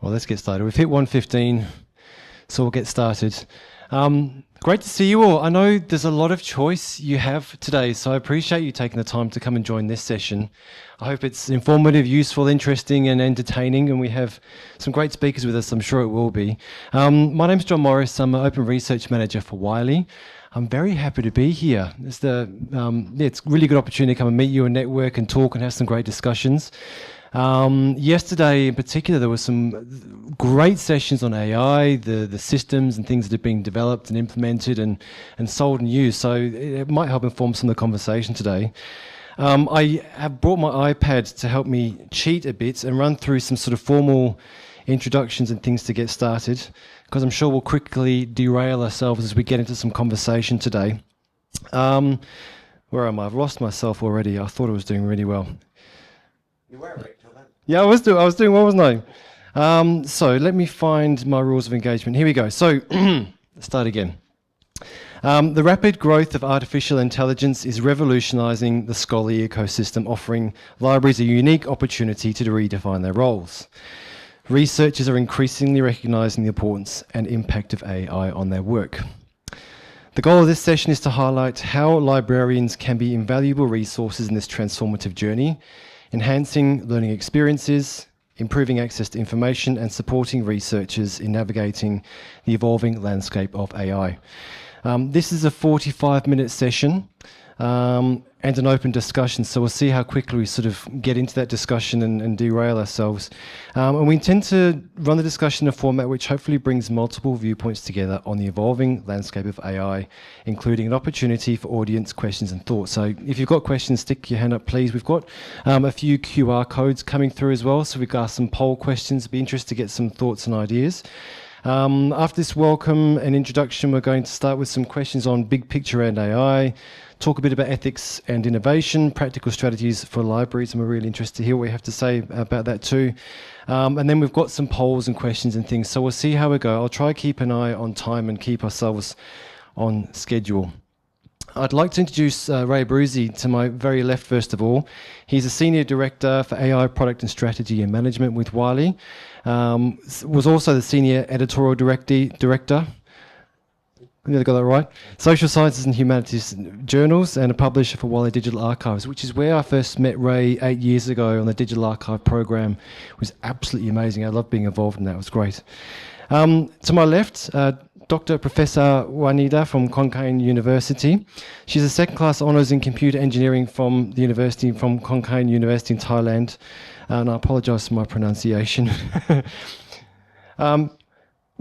Well, let's get started. We've hit 1:15, so we'll get started. Great to see you all. I know there's a lot of choice you have today, so I appreciate you taking the time to come and join this session. I hope it's informative, useful, interesting, and entertaining, and we have some great speakers with us. I'm sure it will be. My name's John Morris. I'm an Open Research Manager for Wiley. I'm very happy to be here. It's a really good opportunity to come and meet you and network and talk and have some great discussions. Yesterday in particular, there were some great sessions on AI, the systems and things that are being developed and implemented and sold and used. So it might help inform some of the conversation today. I have brought my iPad to help me cheat a bit and run through some sort of formal introductions and things to get started, because I'm sure we'll quickly derail ourselves as we get into some conversation today. Where am I? I've lost myself already. I thought I was doing really well. You were right till then. Yeah, I was doing well, wasn't I? So let me find my rules of engagement. Here we go. So let's start again. The rapid growth of artificial intelligence is revolutionizing the scholarly ecosystem, offering libraries a unique opportunity to redefine their roles. Researchers are increasingly recognizing the importance and impact of AI on their work. The goal of this session is to highlight how librarians can be invaluable resources in this transformative journey, enhancing learning experiences, improving access to information, and supporting researchers in navigating the evolving landscape of AI. This is a 45-minute session and an open discussion, so we'll see how quickly we sort of get into that discussion and derail ourselves. And we intend to run the discussion in a format which hopefully brings multiple viewpoints together on the evolving landscape of AI, including an opportunity for audience questions and thoughts. So if you've got questions, stick your hand up, please. We've got a few QR codes coming through as well, so we've got some poll questions. It'd be interested to get some thoughts and ideas. After this welcome and introduction, we're going to start with some questions on big picture and AI, talk a bit about ethics and innovation, practical strategies for libraries, and we're really interested to hear what you have to say about that too. And then we've got some polls and questions and things, so we'll see how we go. I'll try to keep an eye on time and keep ourselves on schedule. I'd like to introduce Ray Abruzzi to my very left first of all. He's a Senior Director for AI Product and Strategy and Management with Wiley. Was also the Senior Editorial Director. I nearly got that right. Social Sciences and Humanities Journals, and a publisher for Wiley Digital Archives, which is where I first met Ray 8 years ago on the Digital Archive program. It was absolutely amazing. I loved being involved in that. It was great. To my left, Dr. Professor Wanida from Konkan University. She's a second-class honours in computer engineering from the university, from Konkan University in Thailand. And I apologise for my pronunciation.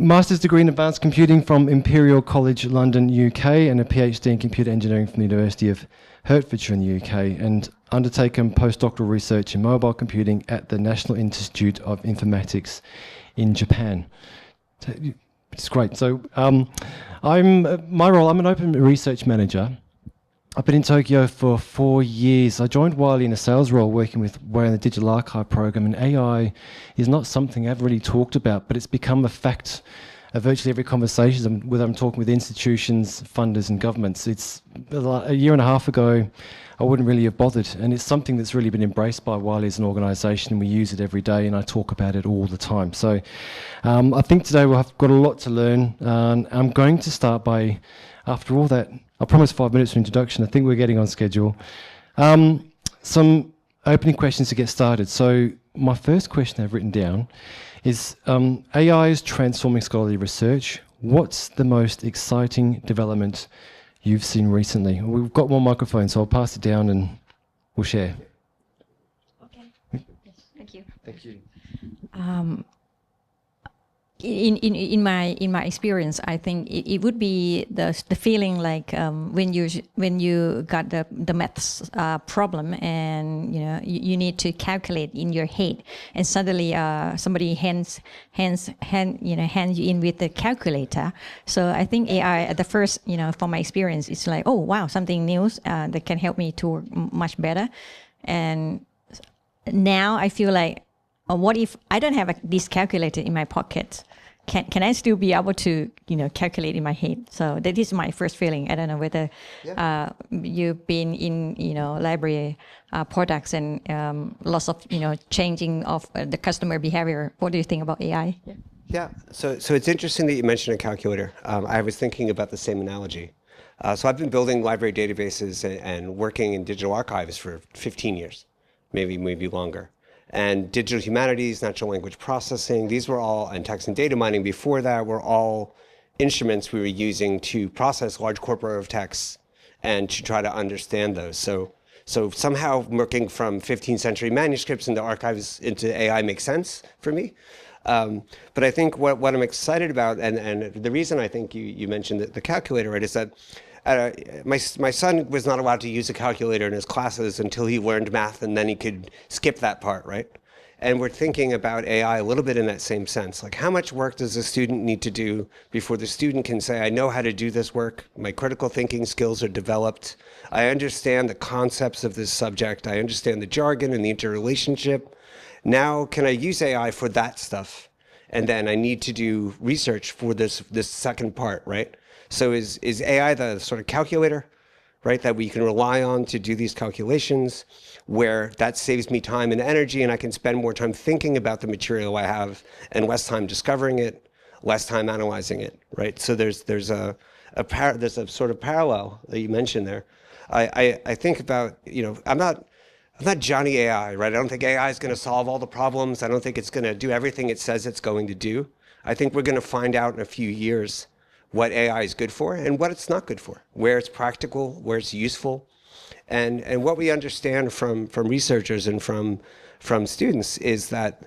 Master's degree in Advanced Computing from Imperial College London, UK, and a PhD in Computer Engineering from the University of Hertfordshire in the UK, and undertaken postdoctoral research in mobile computing at the National Institute of Informatics in Japan. It's great. So I'm an Open Research Manager. I've been in Tokyo for 4 years. I joined Wiley in a sales role working with the Digital Archive program, and AI is not something I've really talked about, but it's become a fact of virtually every conversation whether I'm talking with institutions, funders and governments. It's a year and a half ago, I wouldn't really have bothered, and it's something that's really been embraced by Wiley as an organisation, and we use it every day, and I talk about it all the time. So I think today we've got a lot to learn, and I'm going to start by, after all that, I promised 5 minutes for introduction. I think we're getting on schedule. Some opening questions to get started. So my first question I've written down is, AI is transforming scholarly research. What's the most exciting development you've seen recently? We've got one microphone, so I'll pass it down and we'll share. Okay. Yes, thank you. Thank you. In my experience, I think it would be the feeling like when you got the maths problem, and you need to calculate in your head, and suddenly somebody hands you in with the calculator. So I think AI at the first, from my experience, it's like, oh wow, something new that can help me to work much better. And now I feel like, what if I don't have this calculator in my pocket? can I still be able to, calculate in my head? So that is my first feeling. I don't know whether you've been in, library products and lots of, changing of the customer behavior. What do you think about AI? Yeah, so it's interesting that you mentioned a calculator. I was thinking about the same analogy. So I've been building library databases and working in digital archives for 15 years, maybe longer. And digital humanities, natural language processing, these were all, and text and data mining before that, were all instruments we were using to process large corpora of texts and to try to understand those. So somehow working from 15th century manuscripts into archives into AI makes sense for me. But I think what I'm excited about, and the reason I think you mentioned the calculator, right, is that my son was not allowed to use a calculator in his classes until he learned math, and then he could skip that part, right? And we're thinking about AI a little bit in that same sense. Like, how much work does a student need to do before the student can say, I know how to do this work, my critical thinking skills are developed, I understand the concepts of this subject, I understand the jargon and the interrelationship. Now, can I use AI for that stuff? And then I need to do research for this second part, right? So is AI the sort of calculator, right, that we can rely on to do these calculations, where that saves me time and energy, and I can spend more time thinking about the material I have and less time discovering it, less time analyzing it, right? So there's a sort of parallel that you mentioned there. I think about, I'm not Johnny AI, right? I don't think AI is going to solve all the problems. I don't think it's going to do everything it says it's going to do. I think we're going to find out in a few years what AI is good for and what it's not good for, where it's practical, where it's useful. And what we understand from researchers and from students is that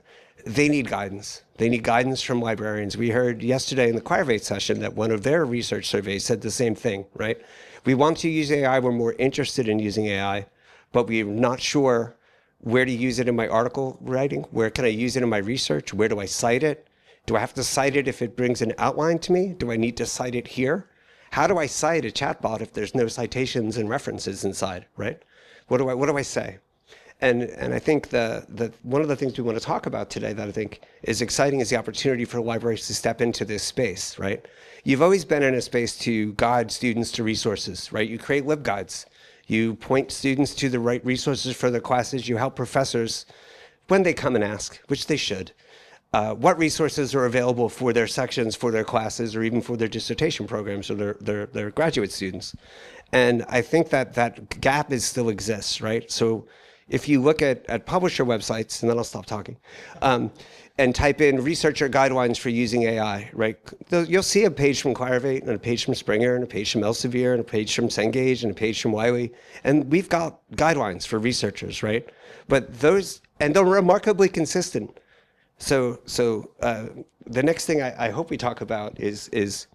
they need guidance. They need guidance from librarians. We heard yesterday in the Clarivate session that one of their research surveys said the same thing, right? We want to use AI, we're more interested in using AI, but we're not sure where to use it in my article writing, where can I use it in my research, where do I cite it? Do I have to cite it if it brings an outline to me? Do I need to cite it here? How do I cite a chatbot if there's no citations and references inside, right? What do I say? And I think the one of the things we want to talk about today that I think is exciting is the opportunity for libraries to step into this space, right? You've always been in a space to guide students to resources, right? You create LibGuides. You point students to the right resources for their classes. You help professors, when they come and ask, which they should, what resources are available for their sections, for their classes, or even for their dissertation programs or their graduate students. And I think that gap still exists, right? So if you look at publisher websites, and then I'll stop talking, and type in researcher guidelines for using AI, right? You'll see a page from Clarivate, and a page from Springer, and a page from Elsevier, and a page from Cengage, and a page from Wiley. And we've got guidelines for researchers, right? But and they're remarkably consistent. So the next thing I hope we talk about is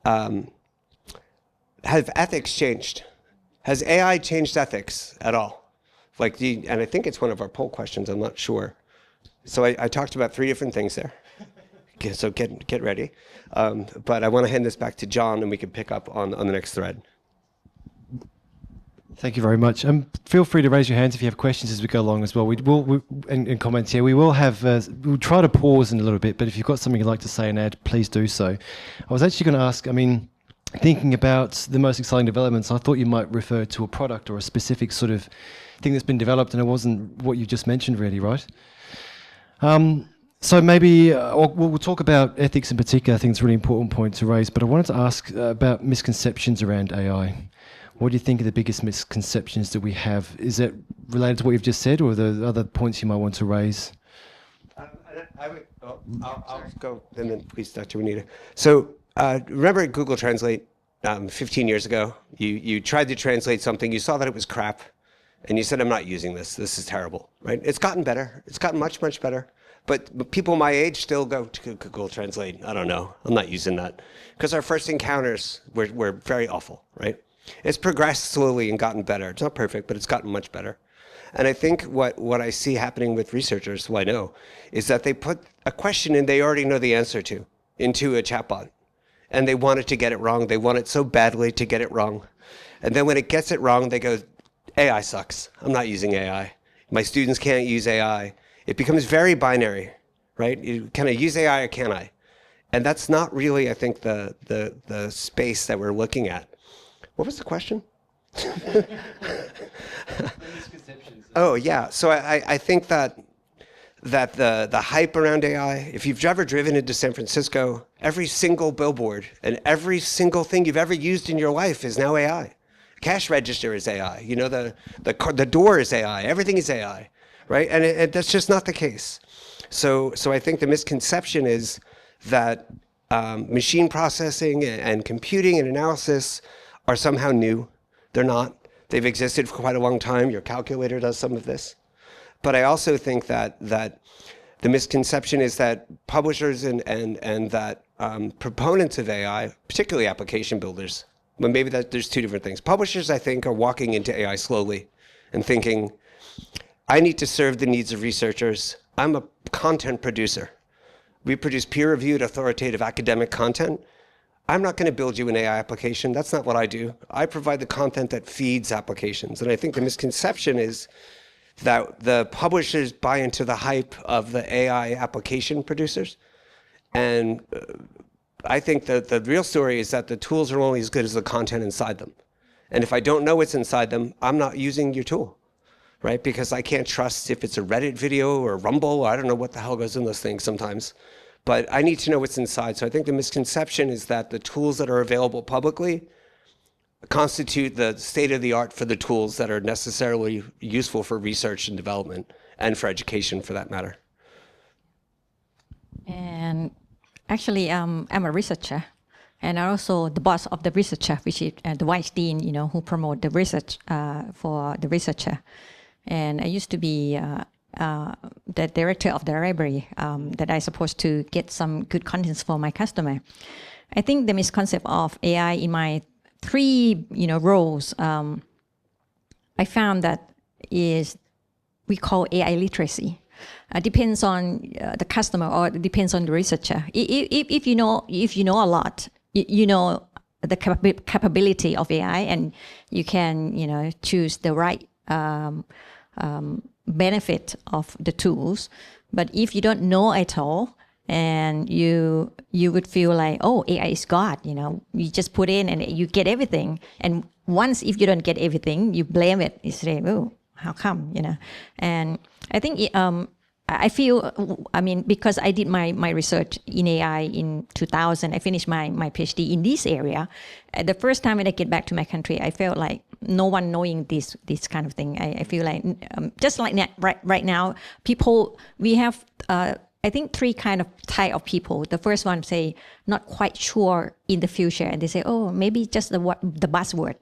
have ethics changed? Has AI changed ethics at all? And I think it's one of our poll questions, I'm not sure. So I talked about 3 different things there. Okay, so get ready. But I want to hand this back to John, and we can pick up on the next thread. Thank you very much. Feel free to raise your hands if you have questions as we go along as well. And comments here. We will have. We'll try to pause in a little bit, but if you've got something you'd like to say and add, please do so. I was actually going to ask. Thinking about the most exciting developments, I thought you might refer to a product or a specific sort of thing that's been developed, and it wasn't what you just mentioned, really, right? So maybe we'll talk about ethics in particular. I think it's a really important point to raise. But I wanted to ask about misconceptions around AI. What do you think are the biggest misconceptions that we have? Is that related to what you've just said, or are there other points you might want to raise? I'll go, and then please, Dr. Juanita. So remember at Google Translate 15 years ago, you tried to translate something, you saw that it was crap, and you said, I'm not using this. This is terrible, right? It's gotten better. It's gotten much, much better. But people my age still go to Google Translate. I don't know. I'm not using that. Because our first encounters were very awful, right? It's progressed slowly and gotten better. It's not perfect, but it's gotten much better. And I think what I see happening with researchers, who I know, is that they put a question in they already know the answer to into a chatbot. And they want it to get it wrong. They want it so badly to get it wrong. And then when it gets it wrong, they go, AI sucks. I'm not using AI. My students can't use AI. It becomes very binary, right? Can I use AI or can I? And that's not really, I think, the space that we're looking at. What was the question? Oh, yeah. So I think that the hype around AI, if you've ever driven into San Francisco, every single billboard and every single thing you've ever used in your life is now AI. Cash register is AI. You know, the door is AI. Everything is AI, right? And that's just not the case. So I think the misconception is that machine processing and computing and analysis are somehow new. They're not. They've existed for quite a long time. Your calculator does some of this. But I also think that the misconception is that publishers and that proponents of AI, particularly application builders, but maybe there's two different things. Publishers, I think, are walking into AI slowly and thinking, I need to serve the needs of researchers. I'm a content producer. We produce peer-reviewed, authoritative academic content. I'm not going to build you an AI application. That's not what I do. I provide the content that feeds applications. And I think the misconception is that the publishers buy into the hype of the AI application producers. And I think that the real story is that the tools are only as good as the content inside them. And if I don't know what's inside them, I'm not using your tool, right? Because I can't trust if it's a Reddit video or Rumble, or I don't know what the hell goes in those things sometimes. But I need to know what's inside. So I think the misconception is that the tools that are available publicly constitute the state of the art for the tools that are necessarily useful for research and development and for education for that matter. And actually, I'm a researcher, and I'm also the boss of the researcher, which is the vice dean, who promote the research for the researcher. And I used to be the director of the library that I supposed to get some good contents for my customer. I think the misconception of AI in my three roles, I found that is we call AI literacy. Depends on the customer or depends on the researcher. If you know a lot, you know the capability of AI, and you can choose the right benefit of the tools. But if you don't know at all, and you would feel like, oh, AI is God, you just put in and you get everything. And once if you don't get everything, you blame it. You say, oh, how come, And I think I feel, because I did my research in AI in 2000, I finished my PhD in this area. The first time when I get back to my country, I felt like no one knowing this kind of thing. I feel like, just like right now, people, we have, I think three type of people. The first one say not quite sure in the future, and they say, oh, maybe just the buzzword,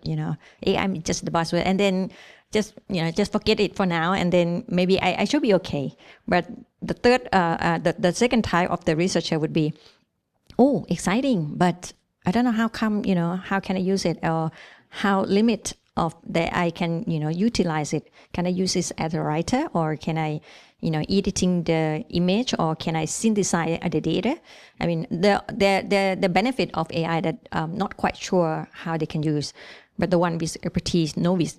AI is just the buzzword, and then just forget it for now, and then maybe I should be okay. But the third, the second type of the researcher would be, oh, exciting, but I don't know how come, how can I use it, or how limit of that I can, utilize it. Can I use this as a writer, or can I, editing the image, or can I synthesize the data? I mean, the benefit of AI that I'm not quite sure how they can use, but the one with expertise, novice,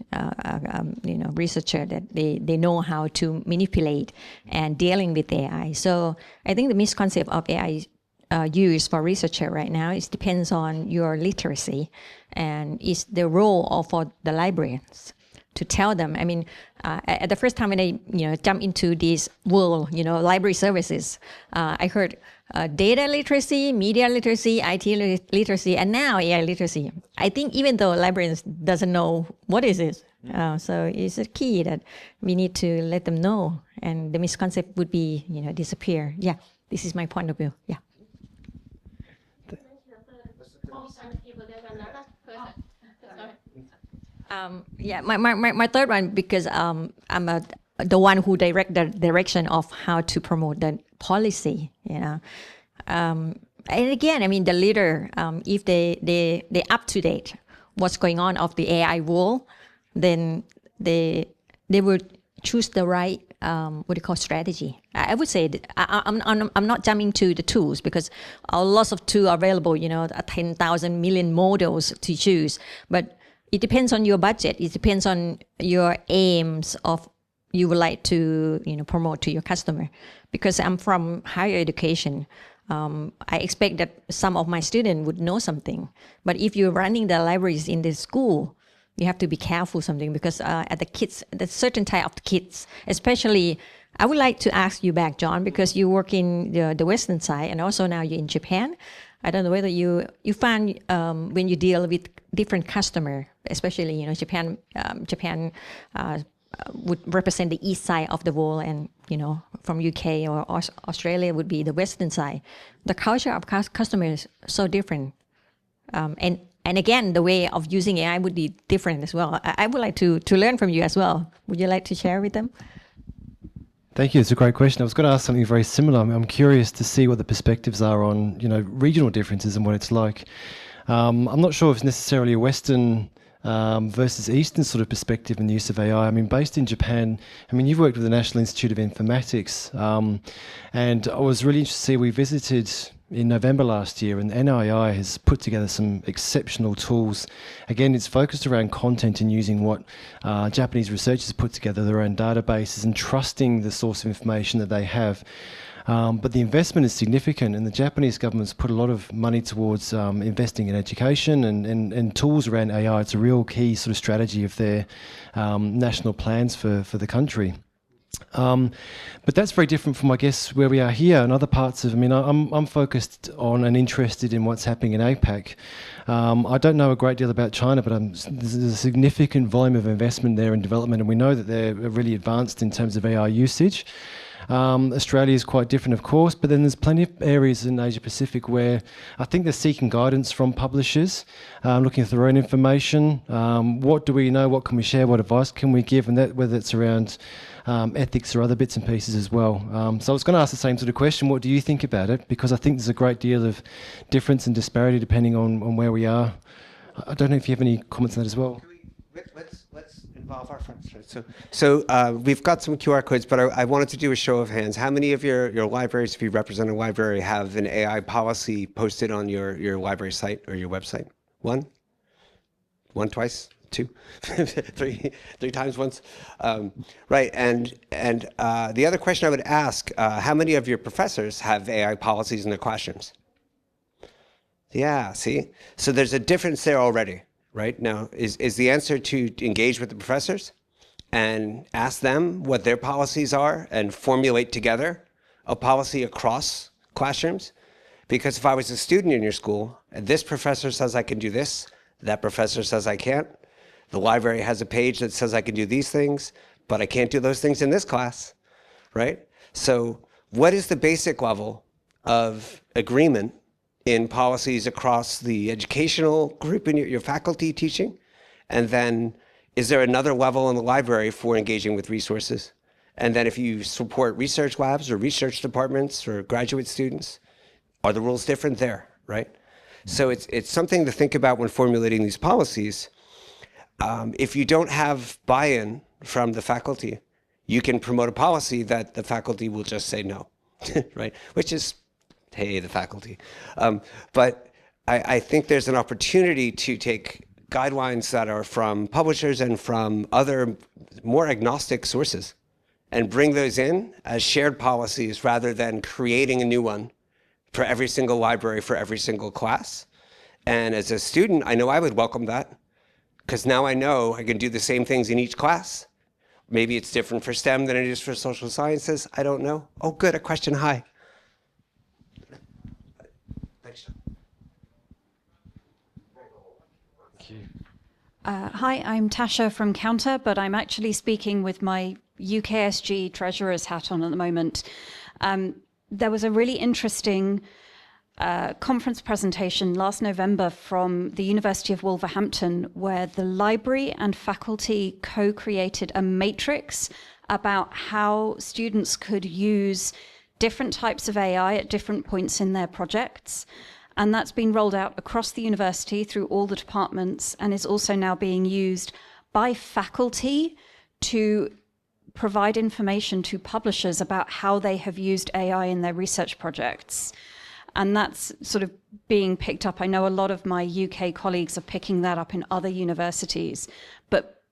researcher, that they know how to manipulate and dealing with AI. So I think the misconception of AI used for researcher right now is depends on your literacy, and is the role of for the librarians to tell them. I mean, at the first time when I jump into this world, library services, I heard data literacy, media literacy, IT literacy, and now AI literacy. I think even though librarians doesn't know what is it, so it's a key that we need to let them know, and the misconception would be disappear. Yeah, this is my point of view. Yeah. My third one, because I'm the one who direct the direction of how to promote the policy, and again, I mean, the leader, if they up to date what's going on of the AI world, then they would choose the right strategy. I would say that I'm not jumping to the tools, because lots of tools are available, 10,000 million models to choose, but it depends on your budget. It depends on your aims of you would like to promote to your customer. Because I'm from higher education, I expect that some of my students would know something. But if you're running the libraries in the school, you have to be careful something because at the kids, the certain type of kids, especially, I would like to ask you back, John, because you work in the Western side and also now you're in Japan. I don't know whether you find when you deal with different customer, especially Japan would represent the east side of the world, and from UK or Australia would be the western side. The culture of customers is so different, and again the way of using AI would be different as well. I would like to learn from you as well. Would you like to share with them? Thank you. It's a great question. I was going to ask something very similar. I'm curious to see what the perspectives are on, regional differences and what it's like. I'm not sure if it's necessarily a Western versus Eastern sort of perspective in the use of AI. I mean, based in Japan, you've worked with the National Institute of Informatics, and I was really interested to see, we visited in November last year, and NII has put together some exceptional tools. Again, it's focused around content and using what Japanese researchers put together, their own databases, and trusting the source of information that they have. But the investment is significant, and the Japanese government's put a lot of money towards investing in education and tools around AI. It's a real key sort of strategy of their national plans for the country. But that's very different from, I guess, where we are here and other parts of. I'm focused on and interested in what's happening in APAC. I don't know a great deal about China, but there's a significant volume of investment there in development, and we know that they're really advanced in terms of AI usage. Australia is quite different, of course, but then there's plenty of areas in Asia Pacific where I think they're seeking guidance from publishers, looking at their own information. What do we know? What can we share? What advice can we give? And that, whether it's around ethics or other bits and pieces as well. So I was going to ask the same sort of question. What do you think about it? Because I think there's a great deal of difference and disparity depending on where we are. I don't know if you have any comments on that as well. Let's involve our friends. So we've got some QR codes, but I wanted to do a show of hands. How many of your libraries, if you represent a library, have an AI policy posted on your library site or your website? One? One, twice? Two? three times once? Right, and the other question I would ask, how many of your professors have AI policies in their classrooms? Yeah, see? So there's a difference there already. Right now, is the answer to engage with the professors and ask them what their policies are and formulate together a policy across classrooms? Because if I was a student in your school, and this professor says I can do this, that professor says I can't, the library has a page that says I can do these things, but I can't do those things in this class, right? So what is the basic level of agreement in policies across the educational group in your faculty teaching? And then is there another level in the library for engaging with resources? And then if you support research labs or research departments or graduate students, are the rules different there, right? So it's something to think about when formulating these policies. If you don't have buy-in from the faculty, you can promote a policy that the faculty will just say no, right? Which is, hey, the faculty. But I think there's an opportunity to take guidelines that are from publishers and from other more agnostic sources and bring those in as shared policies rather than creating a new one for every single library, for every single class. And as a student, I know I would welcome that, because now I know I can do the same things in each class. Maybe it's different for STEM than it is for social sciences. I don't know. Oh, good, a question. Hi. Thanks. Thank you. Hi, I'm Tasha from Counter, but I'm actually speaking with my UKSG Treasurer's hat on at the moment. There was a really interesting conference presentation last November from the University of Wolverhampton, where the library and faculty co-created a matrix about how students could use different types of AI at different points in their projects. And that's been rolled out across the university through all the departments and is also now being used by faculty to provide information to publishers about how they have used AI in their research projects. And that's sort of being picked up. I know a lot of my UK colleagues are picking that up in other universities, but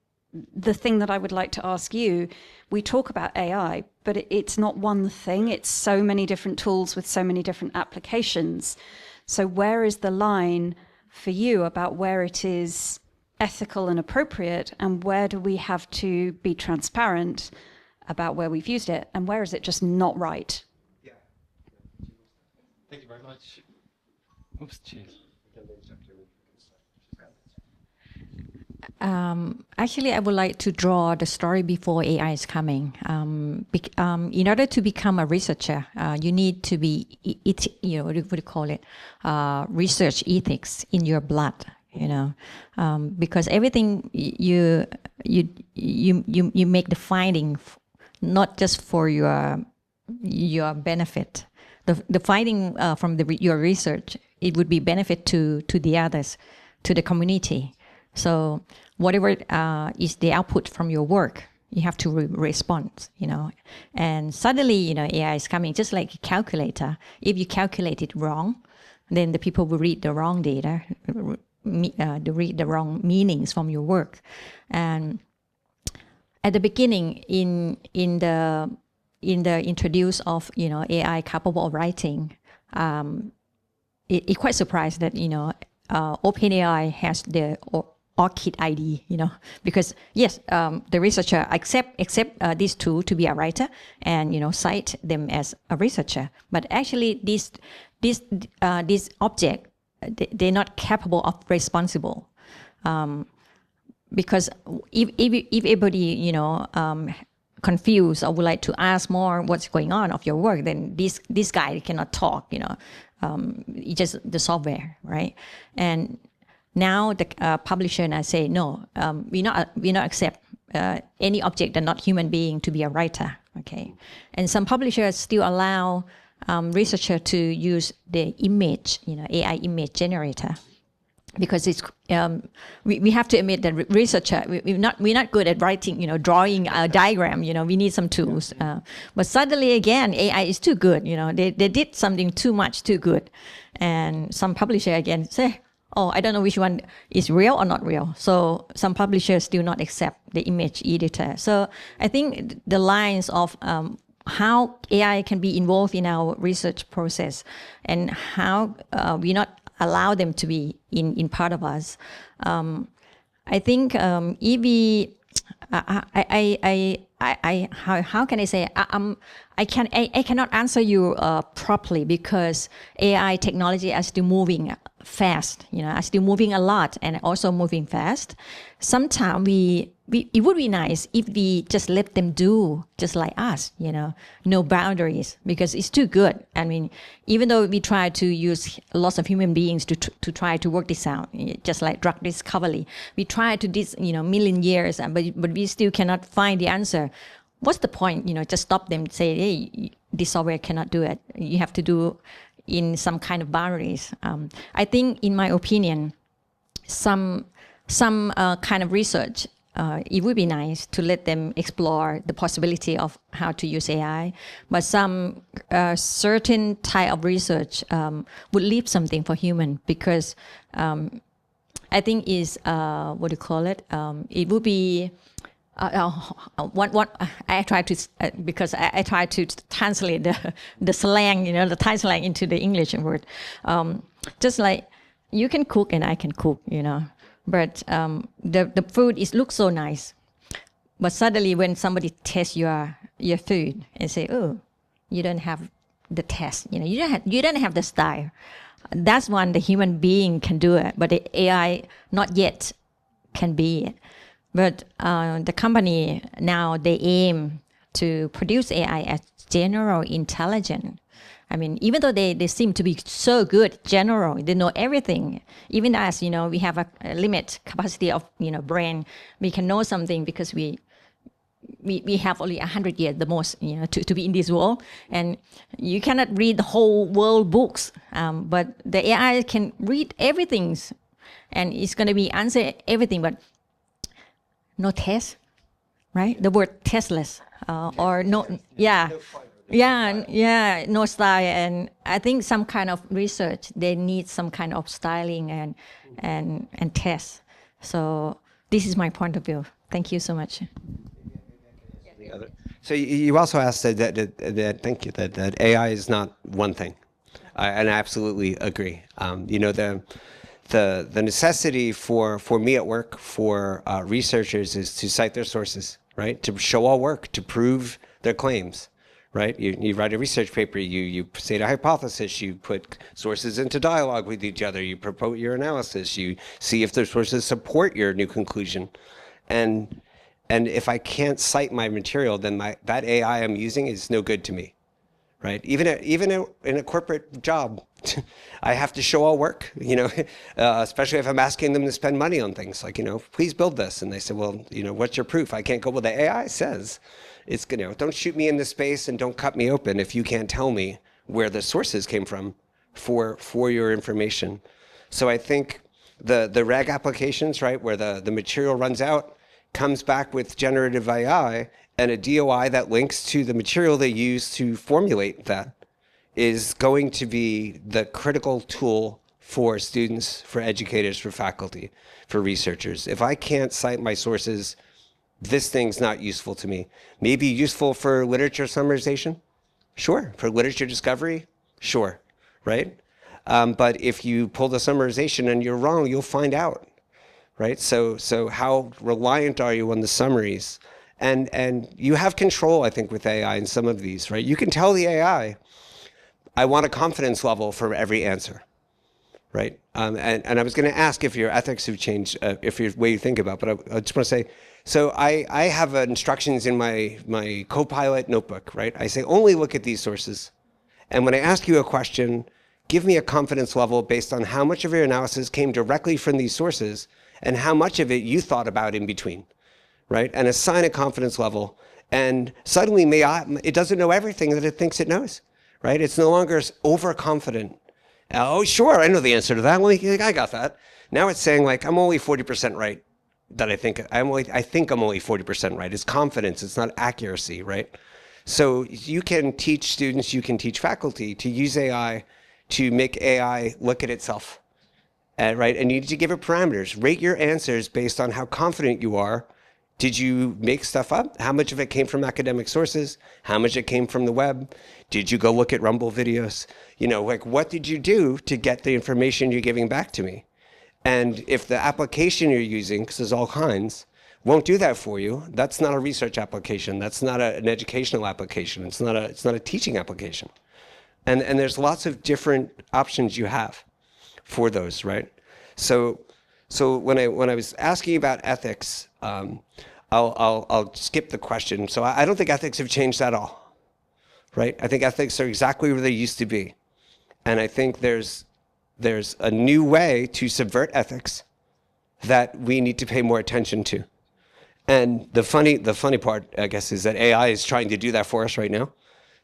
the thing that I would like to ask you, we talk about AI, but it's not one thing. It's so many different tools with so many different applications. So where is the line for you about where it is ethical and appropriate, and where do we have to be transparent about where we've used it, and where is it just not right? Yeah. Thank you very much. Oops, cheers. Actually, I would like to draw the story before AI is coming. In order to become a researcher, you need to be, what do you call it? Research ethics in your blood. Because everything you make the finding, not just for your benefit. The finding from your research, it would be benefit to the others, to the community. So whatever is the output from your work, you have to respond, And suddenly, AI is coming, just like a calculator. If you calculate it wrong, then the people will read the wrong data, they read the wrong meanings from your work. And at the beginning, in the introduce of AI capable of writing, it quite surprised that OpenAI has the ORCID ID, because yes, the researcher accept this tool to be a writer and cite them as a researcher, but actually this object, they're not capable of responsible, because if everybody confused or would like to ask more what's going on of your work, then this guy cannot talk, it's just the software, right? And now the publisher and I say, no, we not accept any object that not human being to be a writer, okay? And some publishers still allow researcher to use the image, AI image generator, because it's we have to admit that researcher we're not good at writing, drawing a diagram. We need some tools, but suddenly again AI is too good. They did something too much, too good, and some publisher again say, oh, I don't know which one is real or not real. So some publishers do not accept the image editor. So I think the lines of how AI can be involved in our research process and how we not allow them to be in part of us. I think if we, how can I say? I cannot answer you properly because AI technology is still moving fast. Are still moving a lot and also moving fast. Sometimes it would be nice if we just let them do just like us. No boundaries, because it's too good. I mean, even though we try to use lots of human beings to try to work this out, just like drug discovery, we try to this million years, but we still cannot find the answer. What's the point? Just stop them. Say, hey, this software cannot do it. You have to do in some kind of boundaries. I think, in my opinion, some kind of research, it would be nice to let them explore the possibility of how to use AI, but some certain type of research would leave something for human, because I think is what do you call it? It would be what I try to because I try to translate the slang, the Thai slang into the English word. Just like you can cook and I can cook, but the food looks so nice, but suddenly when somebody tastes your food and say, oh, you don't have the taste, you don't have the style. That's one the human being can do it, but the AI not yet can be it. But the company now, they aim to produce AI as general intelligent. I mean, even though they seem to be so good, general, they know everything. Even as, we have a limit capacity of, brain. We can know something because we have only 100 years, the most, to be in this world. And you cannot read the whole world books. But the AI can read everything. And it's going to be answer everything, but no test, right? The word testless, or no, no style. And I think some kind of research, they need some kind of styling and test. So this is my point of view. Thank you so much. So you also asked that thank you, that AI is not one thing. And I absolutely agree. The necessity for me at work, for researchers, is to cite their sources, right? To show all work, to prove their claims, right? You write a research paper, you state a hypothesis, you put sources into dialogue with each other, you propose your analysis, you see if the sources support your new conclusion. And if I can't cite my material, then that AI I'm using is no good to me, right? Even in a corporate job, I have to show all work, especially if I'm asking them to spend money on things like, please build this. And they say, well, what's your proof? I can't go, well, the AI says it's, don't shoot me into space and don't cut me open if you can't tell me where the sources came from for your information. So I think the RAG applications, right, where the material runs out, comes back with generative AI and a DOI that links to the material they use to formulate that, is going to be the critical tool for students, for educators, for faculty, for researchers. If I can't cite my sources, this thing's not useful to me. Maybe useful for literature summarization? Sure. For literature discovery? Sure. Right? But if you pull the summarization and you're wrong, you'll find out. Right? So how reliant are you on the summaries? And you have control, I think, with AI in some of these, right? You can tell the AI, I want a confidence level for every answer, right? And I was going to ask if your ethics have changed, if your way you think about, but I just want to say, so I have instructions in my Copilot notebook, right? I say, only look at these sources. And when I ask you a question, give me a confidence level based on how much of your analysis came directly from these sources and how much of it you thought about in between, right? And assign a confidence level. And suddenly it doesn't know everything that it thinks it knows. Right? It's no longer overconfident. Oh, sure, I know the answer to that. Well, I got that. Now it's saying like, I'm only 40% right. I think I'm only 40% right. It's confidence. It's not accuracy, right? So you can teach students, you can teach faculty to use AI to make AI look at itself, right? And you need to give it parameters. Rate your answers based on how confident you are. Did you make stuff up? How much of it came from academic sources? How much it came from the web? Did you go look at Rumble videos? What did you do to get the information you're giving back to me? And if the application you're using, because there's all kinds, won't do that for you, that's not a research application. That's not an educational application. It's not a teaching application. And there's lots of different options you have for those, right? So when I was asking about ethics, I'll skip the question. So I don't think ethics have changed at all, right? I think ethics are exactly where they used to be. And I think there's a new way to subvert ethics that we need to pay more attention to. And the funny part, I guess, is that AI is trying to do that for us right now.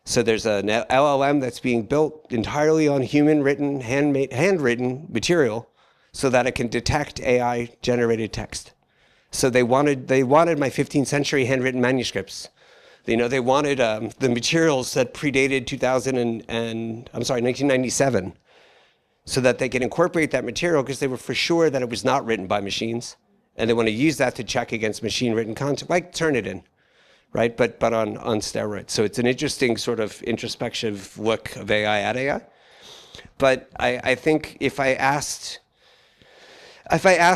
So there's an LLM that's being built entirely on human-written, handwritten material so that it can detect AI-generated text. So they wanted my 15th century handwritten manuscripts. They wanted the materials that predated 1997, so that they could incorporate that material because they were for sure that it was not written by machines, and they want to use that to check against machine-written content, like Turnitin, right? But on steroids. So it's an interesting sort of introspective look of AI at AI. But I think if I asked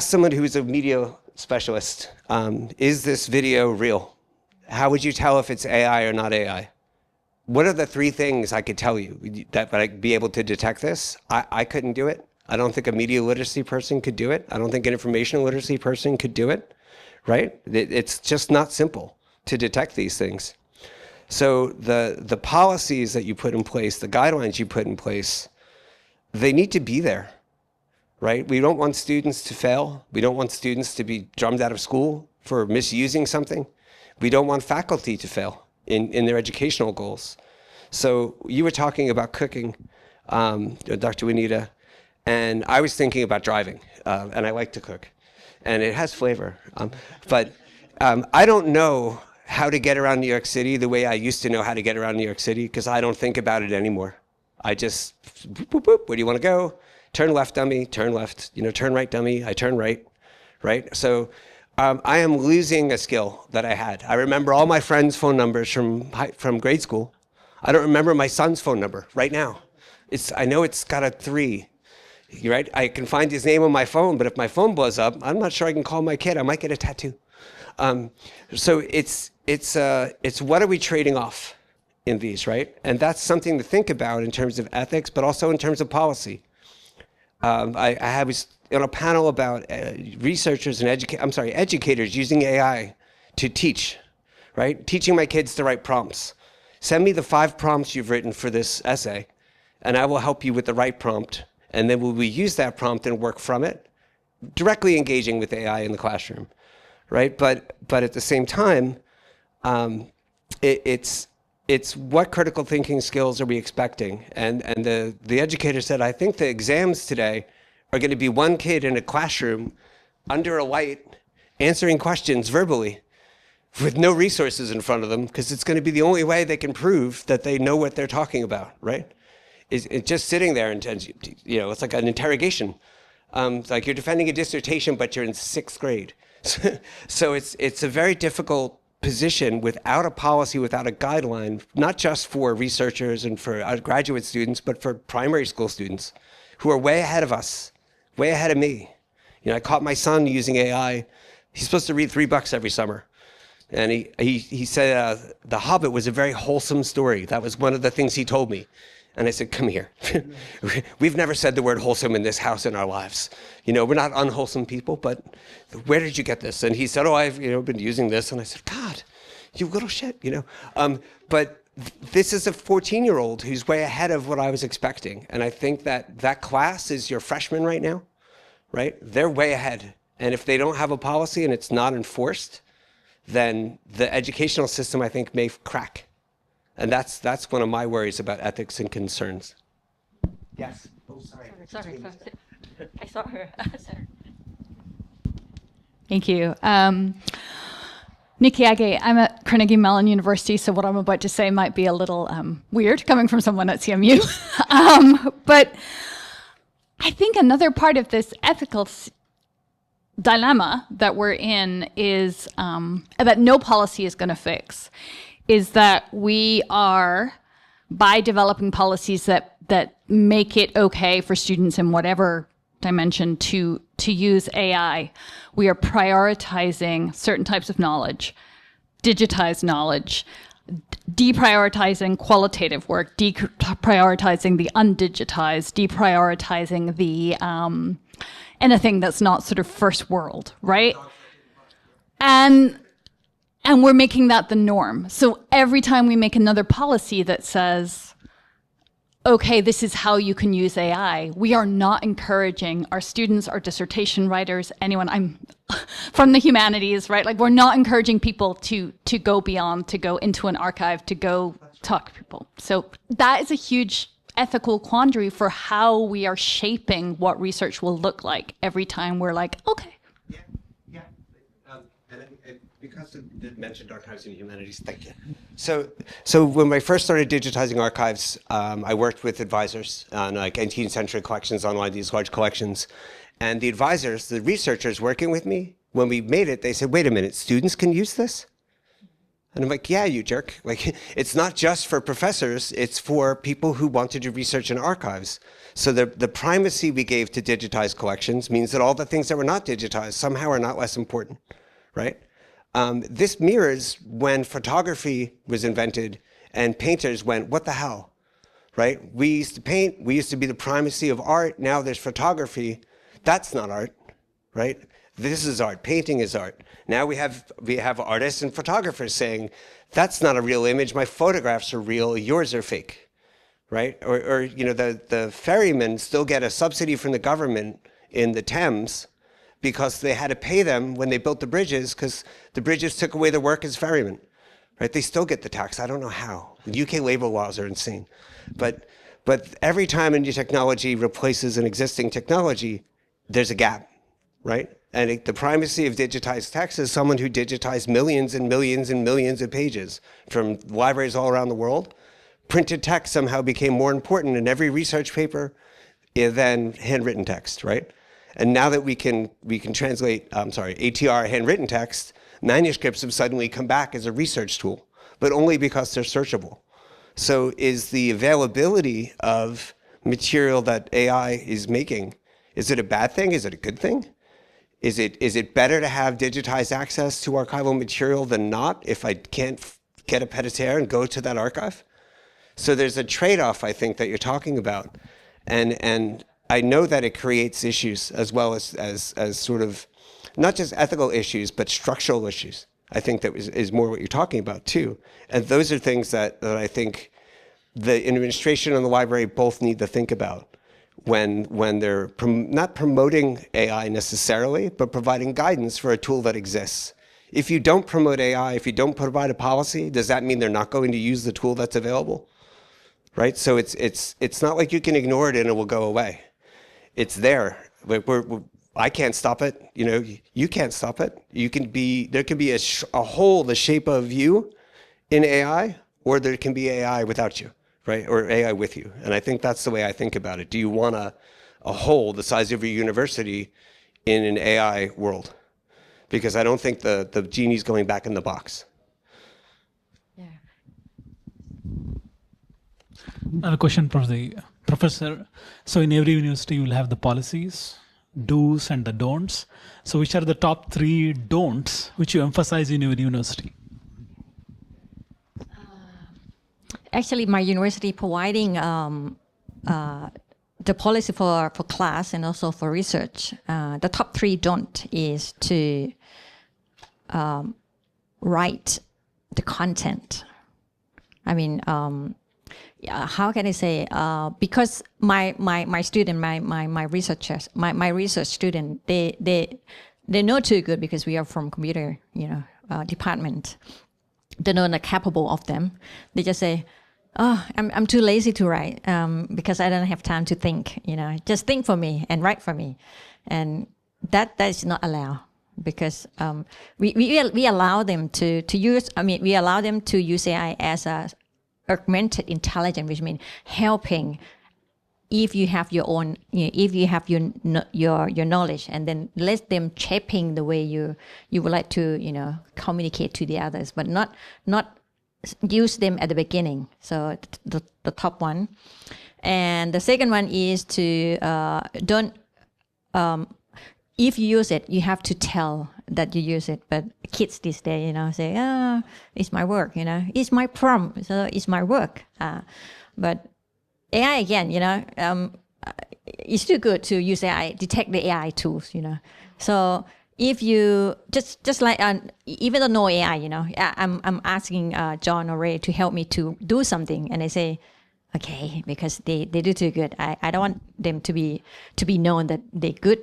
someone who's a media specialist, is this video real? How would you tell if it's AI or not AI? What are the three things I could tell you that I'd be able to detect this? I couldn't do it. I don't think a media literacy person could do it. I don't think an information literacy person could do it, right? It's just not simple to detect these things. So the policies that you put in place, the guidelines you put in place, they need to be there, right? We don't want students to fail. We don't want students to be drummed out of school for misusing something. We don't want faculty to fail in their educational goals. So you were talking about cooking, Dr. Juanita, and I was thinking about driving, and I like to cook, and it has flavor. But I don't know how to get around New York City the way I used to know how to get around New York City, because I don't think about it anymore. I just, boop, boop, boop, where do you want to go? Turn left, dummy, turn left, turn right, dummy, I turn right, right? So I am losing a skill that I had. I remember all my friends' phone numbers from grade school. I don't remember my son's phone number right now. I know it's got a 3. Right? I can find his name on my phone, but if my phone blows up, I'm not sure I can call my kid. I might get a tattoo. So it's what are we trading off in these, right? And that's something to think about in terms of ethics, but also in terms of policy. I was on a panel about researchers and educators using AI to teach, right? Teaching my kids the right prompts. Send me the 5 prompts you've written for this essay, and I will help you with the right prompt. And then we use that prompt and work from it, directly engaging with AI in the classroom, right? But at the same time, it's what critical thinking skills are we expecting? And the educator said, I think the exams today are going to be one kid in a classroom under a light answering questions verbally with no resources in front of them, because it's going to be the only way they can prove that they know what they're talking about, right? Is just sitting there and, it's like an interrogation. It's like you're defending a dissertation, but you're in 6th grade. So it's a very difficult position without a policy, without a guideline, not just for researchers and for graduate students, but for primary school students who are way ahead of us, way ahead of me. I caught my son using AI. He's supposed to read 3 books every summer. And he said The Hobbit was a very wholesome story. That was one of the things he told me. And I said, come here. We've never said the word wholesome in this house in our lives. We're not unwholesome people, but where did you get this? And he said, I've been using this. And I said, God, you little shit, But this is a 14-year-old who's way ahead of what I was expecting. And I think that class is your freshman right now, right? They're way ahead. And if they don't have a policy and it's not enforced, then the educational system, I think, may crack. And that's one of my worries about ethics and concerns. Yes. Oh, sorry. Sorry. I saw her. Sorry. Thank you. Nikki Agee, I'm at Carnegie Mellon University, so what I'm about to say might be a little weird coming from someone at CMU. But I think another part of this ethical dilemma that we're in is that no policy is going to fix, is that we are, by developing policies that make it okay for students in whatever dimension to use AI, we are prioritizing certain types of knowledge, digitized knowledge, deprioritizing qualitative work, deprioritizing the undigitized, deprioritizing the anything that's not sort of first world, right? And we're making that the norm. So every time we make another policy that says, okay, this is how you can use AI, we are not encouraging our students, our dissertation writers, anyone, I'm from the humanities, right? Like, we're not encouraging people to go beyond, to go into an archive, to go talk to people. So that is a huge ethical quandary for how we are shaping what research will look like every time we're like, okay. Yeah. Because you mentioned archives and humanities, thank you. So when I first started digitizing archives, I worked with advisors on 18th century collections, online, these large collections. And the advisors, the researchers working with me, when we made it, they said, wait a minute, students can use this? And I'm like, yeah, you jerk. Like, it's not just for professors, it's for people who want to do research in archives. So the primacy we gave to digitized collections means that all the things that were not digitized somehow are not less important, right? This mirrors when photography was invented and painters went, what the hell, right? We used to paint, we used to be the primacy of art, now there's photography. That's not art, right? This is art, painting is art. Now we have artists and photographers saying, that's not a real image, my photographs are real, yours are fake, right? Or the ferrymen still get a subsidy from the government in the Thames because they had to pay them when they built the bridges because the bridges took away their work as ferrymen, right? They still get the tax, I don't know how. The UK labor laws are insane. But every time a new technology replaces an existing technology, there's a gap, right? And the primacy of digitized text is someone who digitized millions and millions and millions of pages from libraries all around the world. Printed text somehow became more important in every research paper than handwritten text, right? And now that we can translate, ATR, handwritten text, manuscripts have suddenly come back as a research tool, but only because they're searchable. So is the availability of material that AI is making, is it a bad thing? Is it a good thing? Is it better to have digitized access to archival material than not if I can't get a pied-à-terre and go to that archive? So there's a trade-off, I think, that you're talking about. And I know that it creates issues as well as sort of, not just ethical issues, but structural issues. I think that is more what you're talking about too. And those are things that I think the administration and the library both need to think about when they're not promoting AI necessarily, but providing guidance for a tool that exists. If you don't promote AI, if you don't provide a policy, does that mean they're not going to use the tool that's available? Right? So it's not like you can ignore it and it will go away. It's there. I can't stop it. You know, you can't stop it. There can be a hole the shape of you in AI, or there can be AI without you, right? Or AI with you. And I think that's the way I think about it. Do you want a hole the size of your university in an AI world? Because I don't think the genie's going back in the box. Yeah. I have a question for the professor. So in every university, you will have the policies, do's and the don'ts. So which are the top 3 don'ts which you emphasize in your university? Actually, my university providing the policy for class and also for research. The top 3 don't is to write the content. I mean, how can I say? Because my student, my researchers, my research student, they know too good because we are from computer, department. They know the capable of them. They just say, "Oh, I'm too lazy to write because I don't have time to think. Just think for me and write for me," and that is not allowed because we allow them to use. I mean, we allow them to use AI as a augmented intelligence, which means helping. If you have your own, if you have your knowledge, and then let them shaping the way you would like to, communicate to the others, but not use them at the beginning. So the top one, and the second one is to don't. If you use it, you have to tell that you use it. But kids these days, say, it's my work, it's my prompt, so it's my work. But AI again, it's too good to use AI, detect the AI tools, So if you just like even though no AI, I'm asking John or Ray to help me to do something, and they say, okay, because they do too good. I don't want them to be known that they're good,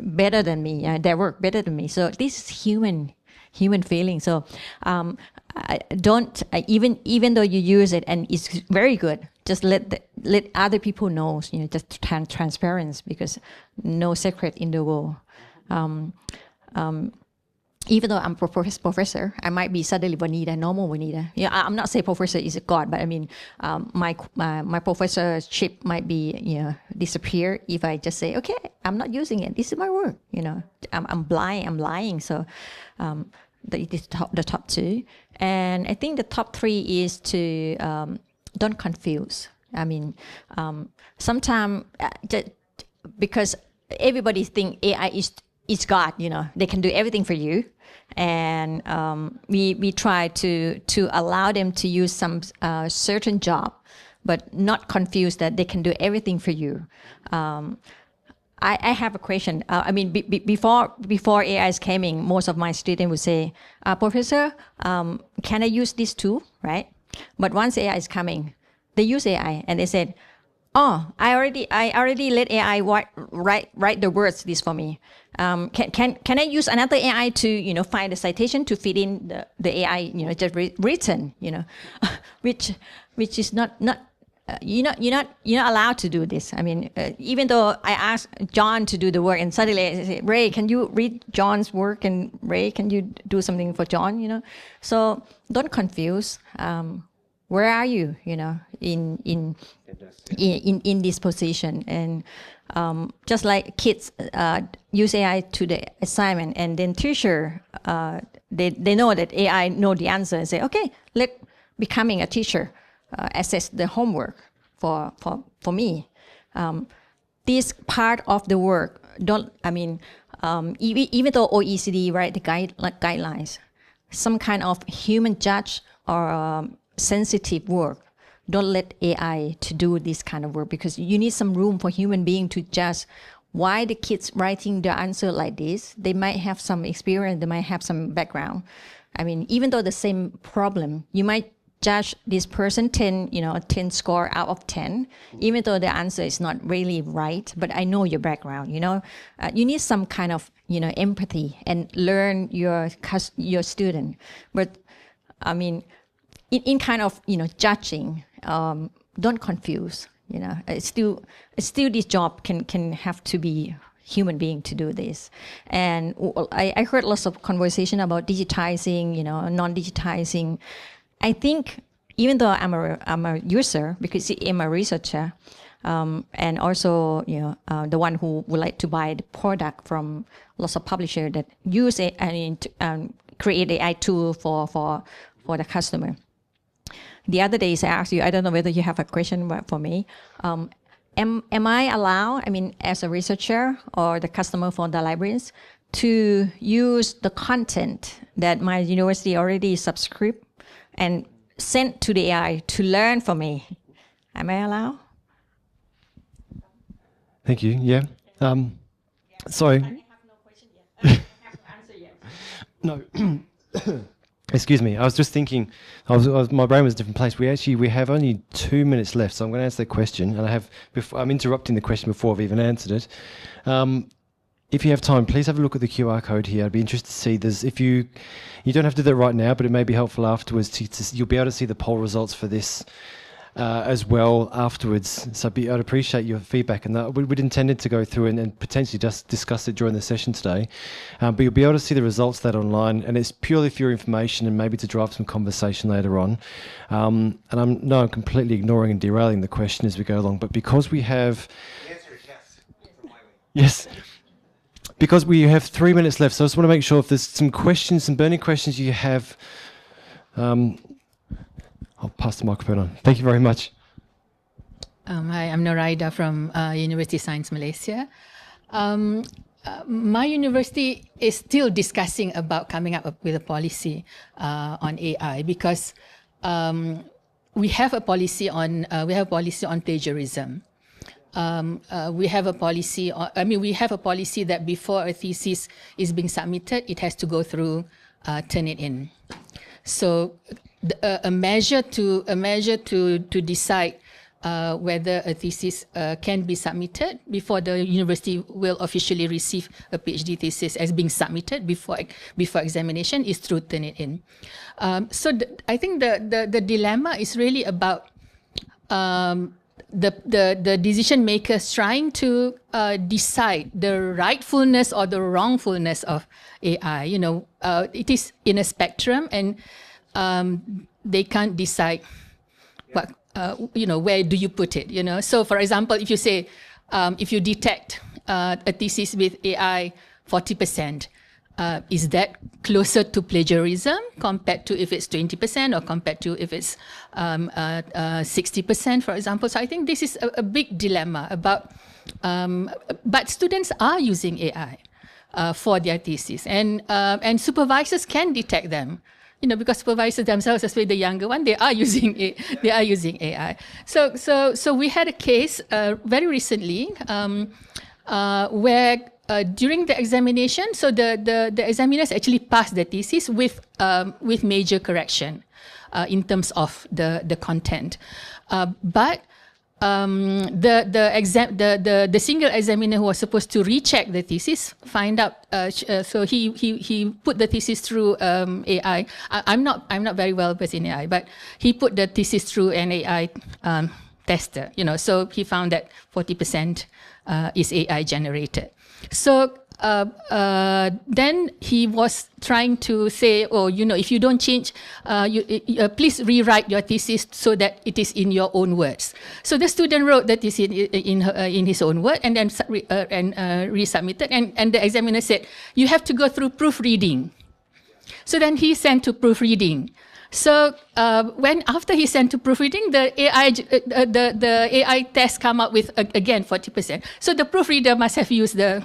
better than me. They work better than me. So this is human feeling. So don't even though you use it and it's very good, just let other people know. Just transparency, because no secret in the world. Even though I'm professor, I might be suddenly Vanita, normal Vanita. I'm not saying professor is a god, but I mean, my professorship might be, disappear if I just say, okay, I'm not using it. This is my work. I'm lying. So, the top 2, and I think the top 3 is to don't confuse. I mean, sometimes because everybody think AI is God, they can do everything for you, and we try to allow them to use some certain job, but not confuse that they can do everything for you. I have a question. I mean, before AI is coming, most of my students would say, "Professor, can I use this tool?" Right? But once AI is coming, they use AI and they said, "Oh, I already let AI write the words this for me. Can I use another AI to find the citation to fit in the AI just written which is not you're not allowed to do this. I mean, even though I asked John to do the work, and suddenly I say, Ray, can you read John's work? And Ray, can you do something for John? So don't confuse. Where are you? In in this position. And just like kids use AI to the assignment, and then teacher, they know that AI know the answer and say, okay, let becoming a teacher assess the homework for me. This part of the work even though OECD write the guidelines, some kind of human judge or sensitive work, don't let AI to do this kind of work, because you need some room for human being to judge why the kids writing the answer like this. They might have some experience, they might have some background. I mean, even though the same problem, you might judge this person 10 score out of 10, even though the answer is not really right, but I know your background, you need some kind of, empathy and learn your student. But I mean, in kind of, judging, don't confuse, it's still this job can have to be human being to do this. And I heard lots of conversation about digitizing, non-digitizing. I think even though I'm a user, because I'm a researcher, and also the one who would like to buy the product from lots of publishers that use it and create AI tool for the customer. The other days I asked you, I don't know whether you have a question for me. Am I allowed, as a researcher or the customer for the librarians, to use the content that my university already subscribed and sent to the AI to learn from me? Am I allowed? Thank you. Yeah. Sorry. I have no question yet. I don't have to answer yet. No. Excuse me. I was just thinking. My brain was in a different place. We have only 2 minutes left, so I'm going to answer the question. And I'm interrupting the question before I've even answered it. If you have time, please have a look at the QR code here. I'd be interested to see. You don't have to do that right now, but it may be helpful afterwards. You'll be able to see the poll results for this as well afterwards. So I'd appreciate your feedback. And we'd intended to go through and potentially just discuss it during the session today. But you'll be able to see the results of that online, and it's purely for your information and maybe to drive some conversation later on. And I'm completely ignoring and derailing the question as we go along. But because we have... The answer is yes. Yes. Because we have 3 minutes left, so I just want to make sure if there's some questions, some burning questions you have, I'll pass the microphone on. Thank you very much. Hi, I'm Noraida from University of Science Malaysia. My university is still discussing about coming up with a policy on AI, because we have a policy on plagiarism. We have a policy. We have a policy that before a thesis is being submitted, it has to go through Turnitin. So a measure to decide whether a thesis can be submitted before the university will officially receive a PhD thesis as being submitted before examination is through Turnitin. I think the dilemma is really about the decision makers trying to decide the rightfulness or the wrongfulness of AI. It is in a spectrum, and they can't decide what where do you put it. So for example, if you say if you detect a thesis with AI 40%, is that closer to plagiarism compared to if it's 20% or compared to if it's 60%, for example? So I think this is a big dilemma about, but students are using AI for their thesis, and supervisors can detect them, because supervisors themselves, especially the younger one, they are using AI. So we had a case very recently where during the examination, so the examiners actually passed the thesis with major correction in terms of the content, but the single examiner who was supposed to recheck the thesis find out. So he put the thesis through AI. I'm not very well versed in AI, but he put the thesis through an AI tester. So he found that 40% is AI generated. So then he was trying to say, oh, if you don't change, please rewrite your thesis so that it is in your own words. So the student wrote that is in his own word and then resubmitted. And the examiner said, you have to go through proofreading. So then he sent to proofreading. So after he sent to proofreading, the AI test come up with again 40%. So the proofreader must have used the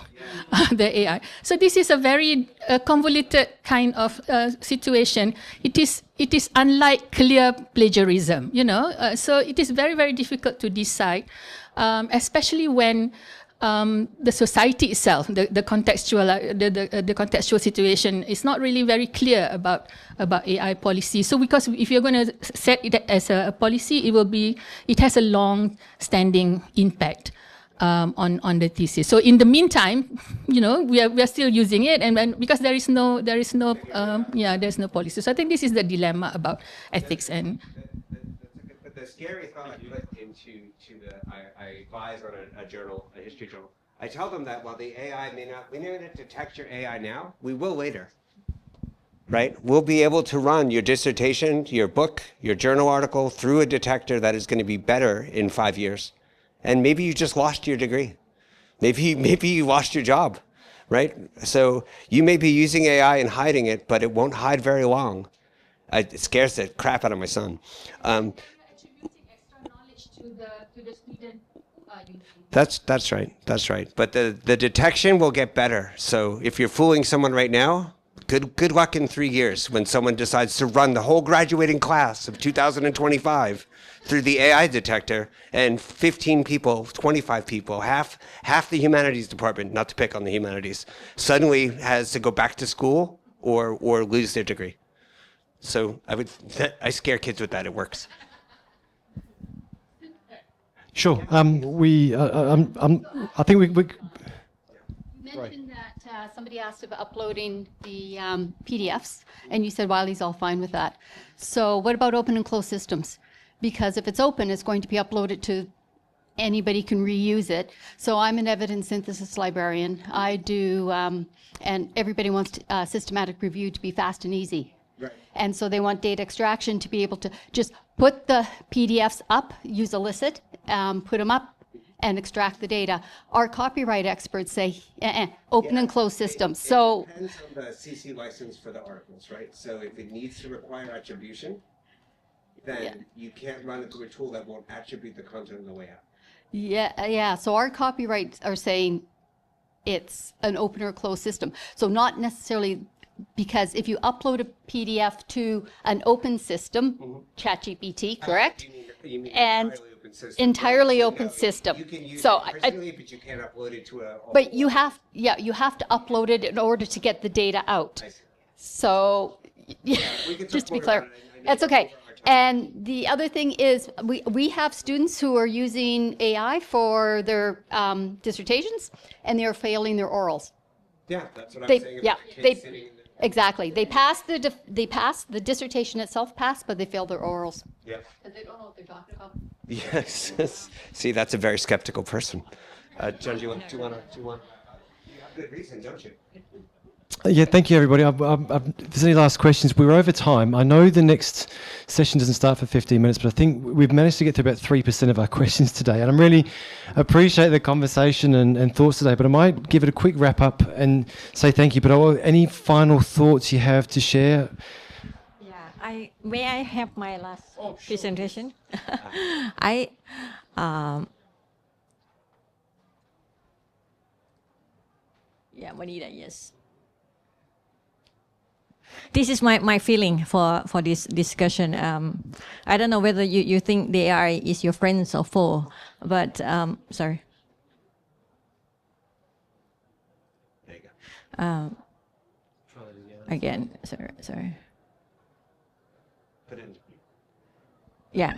AI. So this is a very convoluted kind of situation. It is unlike clear plagiarism, So it is very, very difficult to decide, especially when the society itself, the contextual situation is not really very clear about AI policy. So because if you're going to set it as a policy, it has a long-standing impact on the thesis. So in the meantime, we are still using it, and because there's no policy. So I think this is the dilemma about ethics and. But the scary thought I put into I advise on a journal, a history journal. I tell them that while the AI may not detect your AI now, we will later. Right? We'll be able to run your dissertation, your book, your journal article through a detector that is going to be better in 5 years. And maybe you just lost your degree. Maybe you lost your job, right? So you may be using AI and hiding it, but it won't hide very long. It scares the crap out of my son. That's right. But the detection will get better. So if you're fooling someone right now, good luck in 3 years when someone decides to run the whole graduating class of 2025 through the AI detector, and 15 people, 25 people, half the humanities department, not to pick on the humanities, suddenly has to go back to school or lose their degree. So I scare kids with that. It works. Sure. I think we You mentioned that somebody asked about uploading the PDFs, and you said Wiley's all fine with that. So what about open and closed systems? Because if it's open, it's going to be uploaded to anybody can reuse it. So I'm an evidence synthesis librarian. I do, and everybody wants systematic review to be fast and easy. Right. And so they want data extraction to be able to just put the PDFs up, use elicit, put them up, and extract the data. Our copyright experts say open and closed systems. So it depends on the CC license for the articles, right? So if it needs to require attribution, then you can't run it through a tool that won't attribute the content on the way out. Yeah. So our copyrights are saying it's an open or closed system. So not necessarily, because if you upload a PDF to an open system, ChatGPT, correct? You mean and entirely open open system. You can use so it personally, but you can't upload it to a. But you have to upload it in order to get the data out. So, just to be clear, that's okay. And the other thing is, we have students who are using AI for their dissertations, and they are failing their orals. Yeah, that's what I'm saying. Exactly. They pass the dissertation itself passed, but they failed their orals. Yeah. Because they don't know what they're talking about. Yes. See, that's a very skeptical person. John, do you want? You have good reason, don't you? Yeah, thank you, everybody. If there's any last questions, we're over time. I know the next session doesn't start for 15 minutes, but I think we've managed to get through about 3% of our questions today. And I really appreciate the conversation and thoughts today, but I might give it a quick wrap up and say thank you. But any final thoughts you have to share? Yeah, may I have my last presentation? Juanita, yes. This is my feeling for this discussion. I don't know whether you think the AI is your friends or foe, but sorry. There you go. Again, sorry. Put it in. Yeah.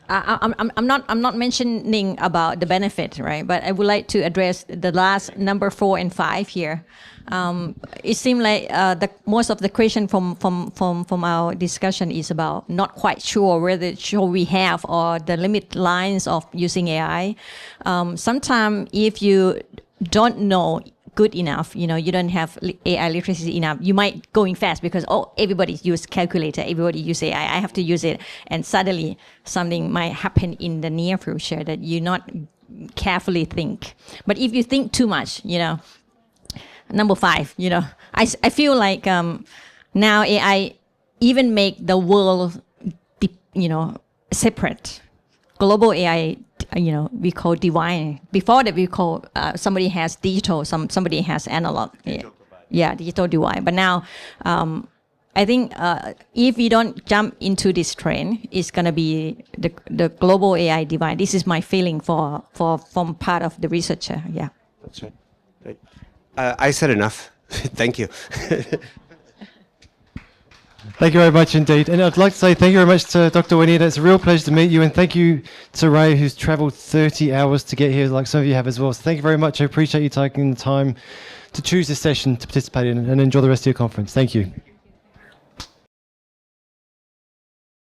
I'm not mentioning about the benefit, right? But I would like to address the last number 4 and 5 here. It seemed like most of the question from our discussion is about not quite sure whether should we have or the limit lines of using AI. Sometimes if you don't know good enough, you don't have AI literacy enough, you might going fast because, everybody use calculator, everybody use AI, I have to use it. And suddenly something might happen in the near future that you not carefully think. But if you think too much, number 5, I feel like now AI even make the world, separate. Global AI, we call divine. Before that, we call somebody has digital, somebody has analog. Digital divide. But now, I think if we don't jump into this trend, it's gonna be the global AI divide. This is my feeling from part of the researcher. Yeah. That's right. Right. I said enough. Thank you. Thank you very much indeed. And I'd like to say thank you very much to Dr. Juanita. It's a real pleasure to meet you. And thank you to Ray, who's traveled 30 hours to get here, like some of you have as well. So thank you very much. I appreciate you taking the time to choose this session to participate in, and enjoy the rest of your conference. Thank you.